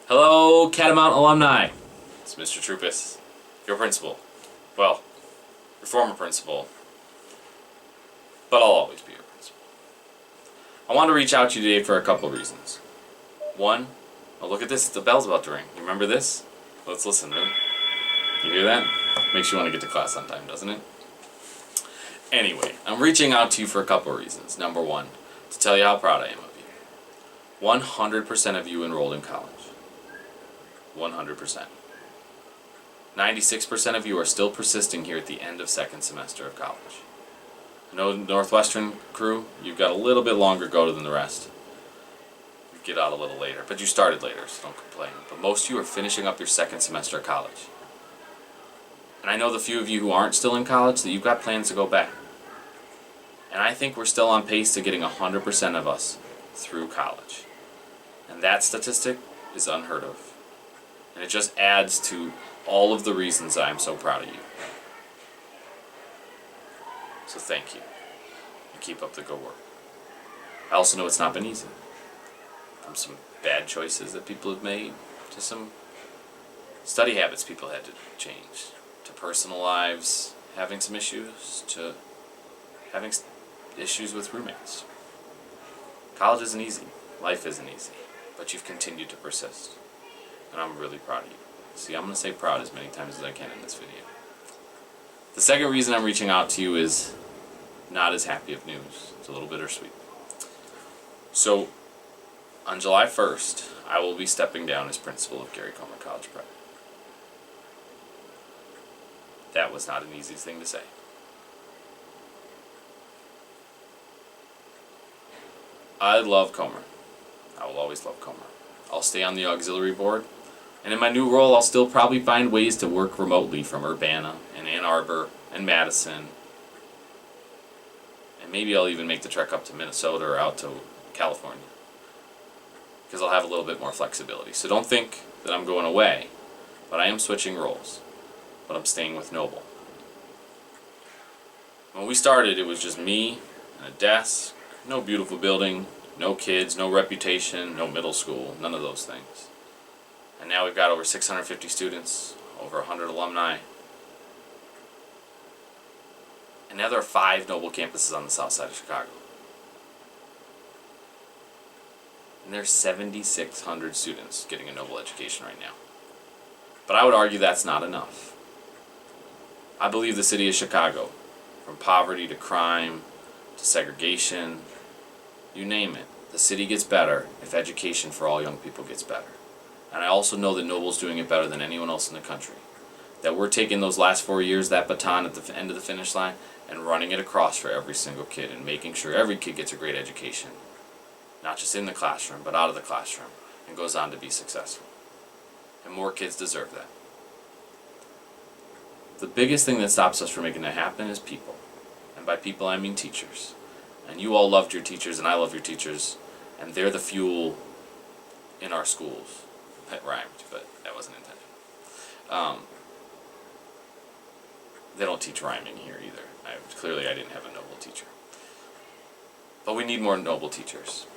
Hello, Catamount alumni. It's Mr. Troupis, your principal. Well, your former principal, but I'll always be your principal. I want to reach out to you today for a couple reasons. One, oh look at this, the bell's about to ring. You remember this? Let's listen, man. You hear that? Makes you want to get to class on time, doesn't it? Anyway, I'm reaching out to you for a couple reasons. Number one, to tell you how proud I am of you. 100% of you enrolled in college. 100%. 96% of you are still persisting here at the end of second semester of college. I know Northwestern crew, you've got a little bit longer to go than the rest. You get out a little later, but you started later, so don't complain. But most of you are finishing up your second semester of college. And I know the few of you who aren't still in college that you've got plans to go back. And I think we're still on pace to getting 100% of us through college. And that statistic is unheard of. And it just adds to all of the reasons I'm so proud of you. So thank you. And keep up the good work. I also know it's not been easy. From some bad choices that people have made, to some study habits people had to change, to personal lives having some issues, to having issues with roommates. College isn't easy. Life isn't easy. But you've continued to persist. And I'm really proud of you. See, I'm going to say proud as many times as I can in this video. The second reason I'm reaching out to you is not as happy of news. It's a little bittersweet. So, on July 1st, I will be stepping down as principal of Gary Comer College Prep. That was not an easy thing to say. I love Comer. I will always love Comer. I'll stay on the auxiliary board. And in my new role, I'll still probably find ways to work remotely from Urbana and Ann Arbor and Madison. And maybe I'll even make the trek up to Minnesota or out to California. Because I'll have a little bit more flexibility. So don't think that I'm going away. But I am switching roles. But I'm staying with Noble. When we started, it was just me and a desk, no beautiful building, no kids, no reputation, no middle school, none of those things. And now we've got over 650 students, over 100 alumni. And now there are 5 Noble campuses on the south side of Chicago. And there's 7,600 students getting a Noble education right now. But I would argue that's not enough. I believe the city of Chicago, from poverty to crime to segregation, you name it, the city gets better if education for all young people gets better. And I also know that Noble's doing it better than anyone else in the country. That we're taking those last 4 years, that baton at the end of the finish line, and running it across for every single kid and making sure every kid gets a great education. Not just in the classroom, but out of the classroom, and goes on to be successful. And more kids deserve that. The biggest thing that stops us from making that happen is people. And by people, I mean teachers. And you all loved your teachers, and I love your teachers, and they're the fuel in our schools. That rhymed, but that wasn't intentional. They don't teach rhyming here either. Clearly I didn't have a Noble teacher. But we need more Noble teachers.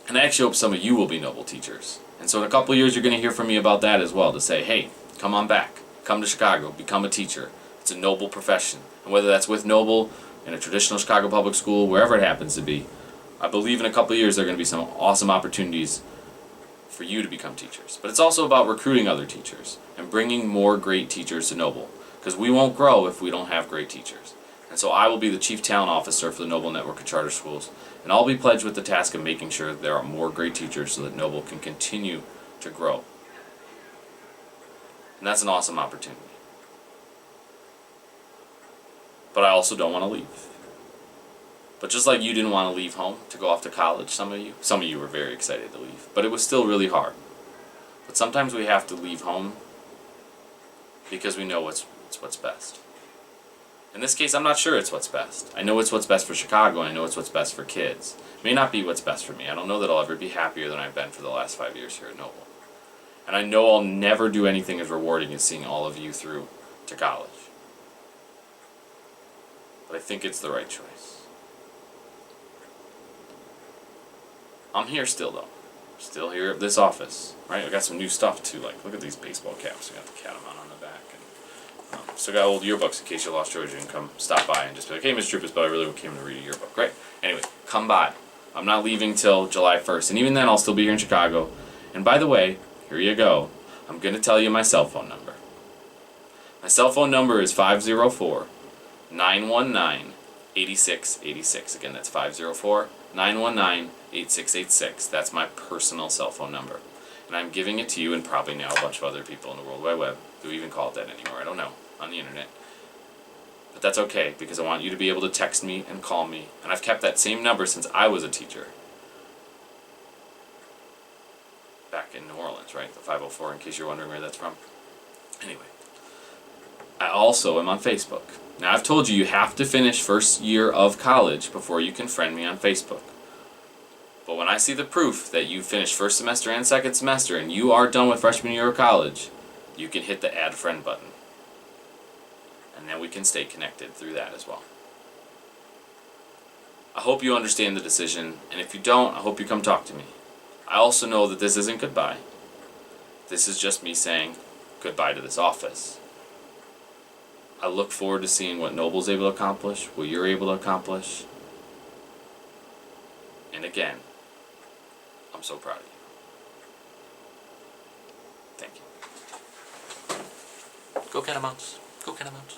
And I actually hope some of you will be Noble teachers. And so in a couple of years you're going to hear from me about that as well, to say, hey, come on back. Come to Chicago. Become a teacher. It's a noble profession. And whether that's with Noble, in a traditional Chicago public school, wherever it happens to be, I believe in a couple of years there are going to be some awesome opportunities for you to become teachers. But it's also about recruiting other teachers and bringing more great teachers to Noble, because we won't grow if we don't have great teachers. And so I will be the Chief Talent Officer for the Noble Network of Charter Schools, and I'll be pledged with the task of making sure that there are more great teachers so that Noble can continue to grow. And that's an awesome opportunity. But I also don't want to leave. But just like you didn't want to leave home to go off to college, some of you were very excited to leave, but it was still really hard. But sometimes we have to leave home because we know what's best. In this case, I'm not sure it's what's best. I know it's what's best for Chicago, and I know it's what's best for kids. It may not be what's best for me. I don't know that I'll ever be happier than I've been for the last 5 years here at Noble. And I know I'll never do anything as rewarding as seeing all of you through to college. But I think it's the right choice. I'm here still, though. still here at this office, right? We got some new stuff too. Like, look at these baseball caps. We got the catamount on the back, and still got old yearbooks in case you lost yours. You can come stop by and just be like, "Hey, Mr. Troupis, but I really came to read a yearbook." Great. Anyway, come by. I'm not leaving till July 1st, and even then, I'll still be here in Chicago. And by the way, here you go. I'm gonna tell you my cell phone number. My cell phone number is 504-919-8686. Again, that's 504-919-8686. That's my personal cell phone number. And I'm giving it to you and probably now a bunch of other people in the World Wide Web. Do we even call it that anymore? I don't know. On the internet. But that's okay, because I want you to be able to text me and call me. And I've kept that same number since I was a teacher. Back in New Orleans, right? The 504, in case you're wondering where that's from. Anyway. I also am on Facebook. Now, I've told you have to finish first year of college before you can friend me on Facebook. But when I see the proof that you finished first semester and second semester and you are done with freshman year of college, you can hit the add friend button. And then we can stay connected through that as well. I hope you understand the decision, and if you don't, I hope you come talk to me. I also know that this isn't goodbye. This is just me saying goodbye to this office. I look forward to seeing what Noble's able to accomplish, what you're able to accomplish. And again, I'm so proud of you. Thank you. Go Catamounts. Go Catamounts.